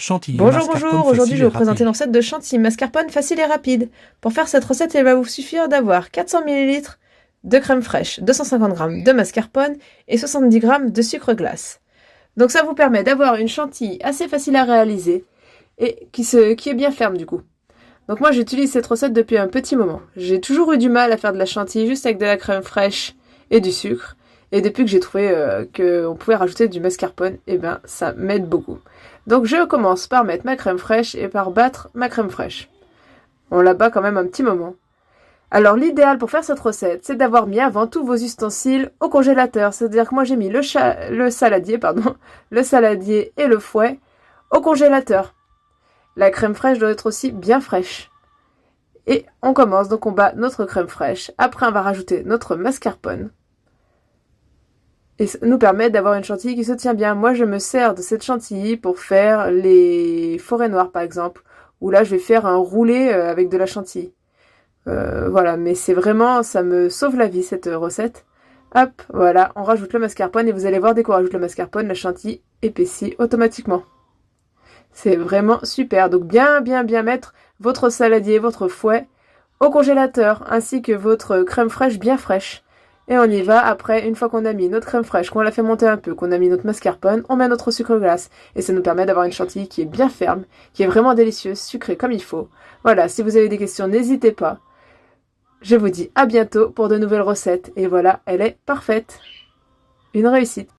Chantilly Bonjour, mascarpone bonjour, aujourd'hui facile je vais et vous présenter rapide. une recette de chantilly mascarpone facile et rapide. Pour faire cette recette, il va vous suffire d'avoir 400 ml de crème fraîche, 250 g de mascarpone et 70 g de sucre glace. Donc ça vous permet d'avoir une chantilly assez facile à réaliser et qui est bien ferme du coup. Donc moi j'utilise cette recette depuis un petit moment. J'ai toujours eu du mal à faire de la chantilly juste avec de la crème fraîche et du sucre. Et depuis que j'ai trouvé qu'on pouvait rajouter du mascarpone, eh ben ça m'aide beaucoup. Donc je commence par mettre ma crème fraîche et par battre ma crème fraîche. On la bat quand même un petit moment. Alors l'idéal pour faire cette recette, c'est d'avoir mis avant tous vos ustensiles au congélateur. C'est-à-dire que moi j'ai mis le saladier, le saladier et le fouet au congélateur. La crème fraîche doit être aussi bien fraîche. Et on commence, donc on bat notre crème fraîche. Après on va rajouter notre mascarpone. Et ça nous permet d'avoir une chantilly qui se tient bien. Moi je me sers de cette chantilly pour faire les forêts noires par exemple. Où là je vais faire un roulé avec de la chantilly. Voilà, mais c'est vraiment, ça me sauve la vie cette recette. Hop, voilà, on rajoute le mascarpone et vous allez voir dès qu'on rajoute le mascarpone, la chantilly épaissit automatiquement. C'est vraiment super. Donc bien mettre votre saladier, votre fouet au congélateur, ainsi que votre crème fraîche bien fraîche. Et on y va après, une fois qu'on a mis notre crème fraîche, qu'on l'a fait monter un peu, qu'on a mis notre mascarpone, on met notre sucre glace. Et ça nous permet d'avoir une chantilly qui est bien ferme, qui est vraiment délicieuse, sucrée comme il faut. Voilà, si vous avez des questions, n'hésitez pas. Je vous dis à bientôt pour de nouvelles recettes. Et voilà, elle est parfaite. Une réussite.